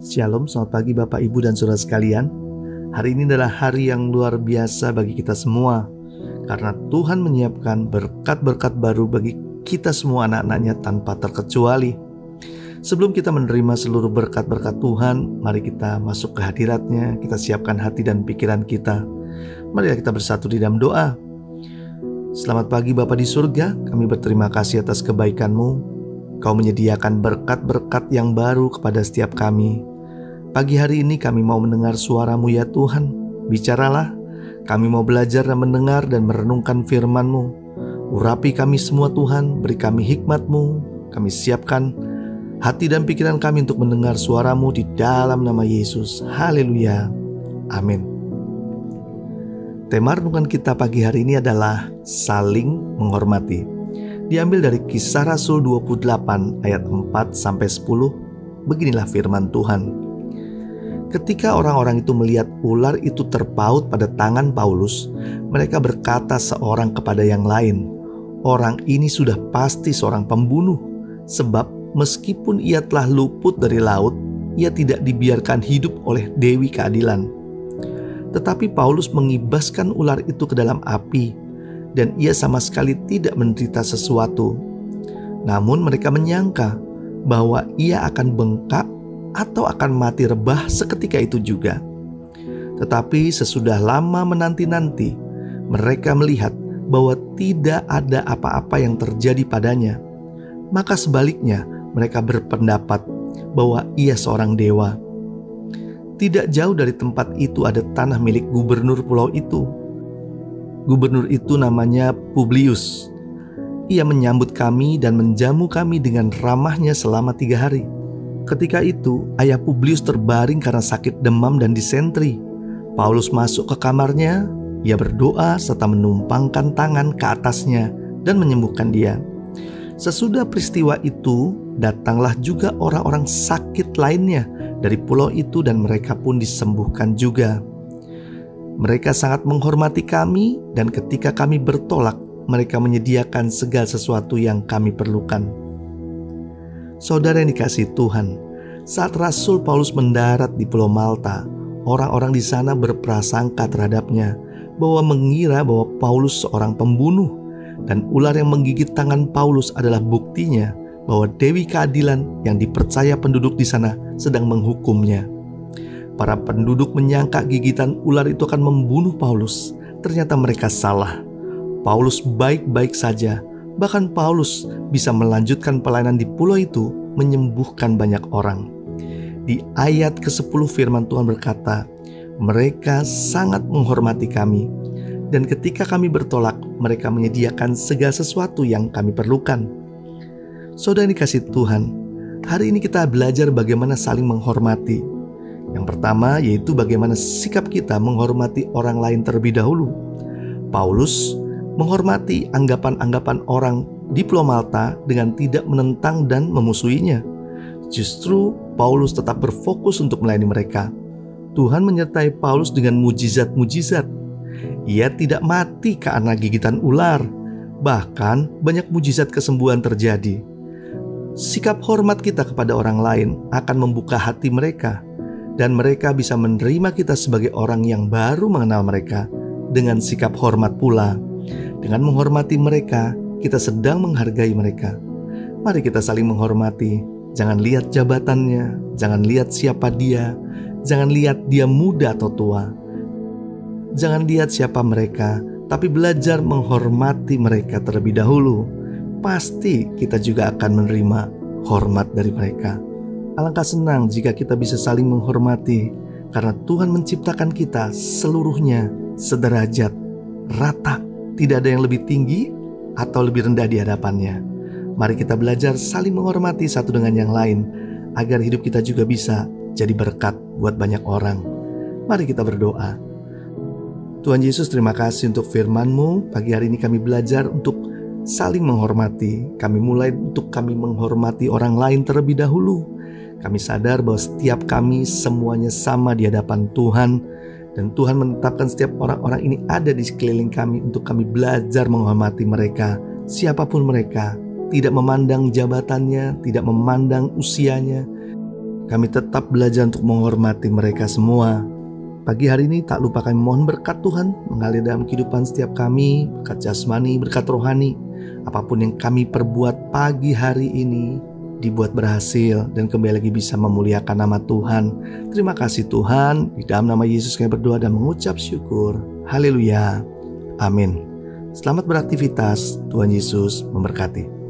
Shalom, selamat pagi Bapak, Ibu, dan Saudara sekalian. Hari ini adalah hari yang luar biasa bagi kita semua, karena Tuhan menyiapkan berkat-berkat baru bagi kita semua anak-anaknya tanpa terkecuali. Sebelum kita menerima seluruh berkat-berkat Tuhan, mari kita masuk ke hadirat-Nya, kita siapkan hati dan pikiran kita. Mari kita bersatu di dalam doa. Selamat pagi Bapa di surga, kami berterima kasih atas kebaikan-Mu. Kau menyediakan berkat-berkat yang baru kepada setiap kami. Pagi hari ini kami mau mendengar suara-Mu ya Tuhan. Bicaralah, kami mau belajar dan mendengar dan merenungkan firman-Mu. Urapi kami semua Tuhan, beri kami hikmat-Mu. Kami siapkan hati dan pikiran kami untuk mendengar suara-Mu di dalam nama Yesus. Haleluya. Amin. Tema renungan kita pagi hari ini adalah saling menghormati. Diambil dari Kisah Rasul 28 ayat 4-10. Beginilah firman Tuhan. Ketika orang-orang itu melihat ular itu terpaut pada tangan Paulus, mereka berkata seorang kepada yang lain, "Orang ini sudah pasti seorang pembunuh, sebab meskipun ia telah luput dari laut, ia tidak dibiarkan hidup oleh Dewi Keadilan." Tetapi Paulus mengibaskan ular itu ke dalam api, dan ia sama sekali tidak menderita sesuatu. Namun mereka menyangka bahwa ia akan bengkak atau akan mati rebah seketika itu juga. Tetapi sesudah lama menanti-nanti, mereka melihat bahwa tidak ada apa-apa yang terjadi padanya. Maka sebaliknya, mereka berpendapat bahwa ia seorang dewa. Tidak jauh dari tempat itu ada tanah milik gubernur pulau itu. Gubernur itu namanya Publius. Ia menyambut kami dan menjamu kami dengan ramahnya selama 3 hari. Ketika itu, ayah Publius terbaring karena sakit demam dan disentri. Paulus masuk ke kamarnya, ia berdoa serta menumpangkan tangan ke atasnya dan menyembuhkan dia. Sesudah peristiwa itu, datanglah juga orang-orang sakit lainnya dari pulau itu dan mereka pun disembuhkan juga. Mereka sangat menghormati kami dan ketika kami bertolak, mereka menyediakan segala sesuatu yang kami perlukan. Saudara yang dikasihi Tuhan, saat Rasul Paulus mendarat di Pulau Malta, orang-orang di sana berprasangka terhadapnya bahwa mengira bahwa Paulus seorang pembunuh, dan ular yang menggigit tangan Paulus adalah buktinya bahwa Dewi Keadilan yang dipercaya penduduk di sana sedang menghukumnya. Para penduduk menyangka gigitan ular itu akan membunuh Paulus. Ternyata mereka salah. Paulus baik-baik saja. Bahkan Paulus bisa melanjutkan pelayanan di pulau itu, menyembuhkan banyak orang. Di ayat ke-10 firman Tuhan berkata, "Mereka sangat menghormati kami, dan ketika kami bertolak, mereka menyediakan segala sesuatu yang kami perlukan." Saudara yang dikasihi Tuhan, hari ini kita belajar bagaimana saling menghormati. Yang pertama yaitu bagaimana sikap kita menghormati orang lain terlebih dahulu. Paulus menghormati anggapan-anggapan orang di Pulau Malta dengan tidak menentang dan memusuhinya. Justru Paulus tetap berfokus untuk melayani mereka. Tuhan menyertai Paulus dengan mujizat-mujizat. Ia tidak mati karena gigitan ular. Bahkan banyak mujizat kesembuhan terjadi. Sikap hormat kita kepada orang lain akan membuka hati mereka, dan mereka bisa menerima kita sebagai orang yang baru mengenal mereka dengan sikap hormat pula. Dengan menghormati mereka, kita sedang menghargai mereka. Mari kita saling menghormati. Jangan lihat jabatannya, jangan lihat siapa dia, jangan lihat dia muda atau tua. Jangan lihat siapa mereka, tapi belajar menghormati mereka terlebih dahulu. Pasti kita juga akan menerima hormat dari mereka. Alangkah senang jika kita bisa saling menghormati, karena Tuhan menciptakan kita seluruhnya sederajat, rata. Tidak ada yang lebih tinggi atau lebih rendah di hadapannya. Mari kita belajar saling menghormati satu dengan yang lain, agar hidup kita juga bisa jadi berkat buat banyak orang. Mari kita berdoa. Tuhan Yesus, terima kasih untuk firman-Mu. Pagi hari ini kami belajar untuk saling menghormati. Kami mulai untuk kami menghormati orang lain terlebih dahulu. Kami sadar bahwa setiap kami semuanya sama di hadapan Tuhan, dan Tuhan menetapkan setiap orang-orang ini ada di sekeliling kami untuk kami belajar menghormati mereka, siapapun mereka, tidak memandang jabatannya, tidak memandang usianya, Kami tetap belajar untuk menghormati mereka semua. Pagi hari ini tak lupa kami mohon berkat Tuhan mengalir dalam kehidupan setiap kami, berkat jasmani, berkat rohani. Apapun yang kami perbuat pagi hari ini dibuat berhasil dan kembali lagi bisa memuliakan nama Tuhan. Terima kasih Tuhan, di dalam nama Yesus kami berdoa dan mengucap syukur. Haleluya. Amin. Selamat beraktivitas, Tuhan Yesus memberkati.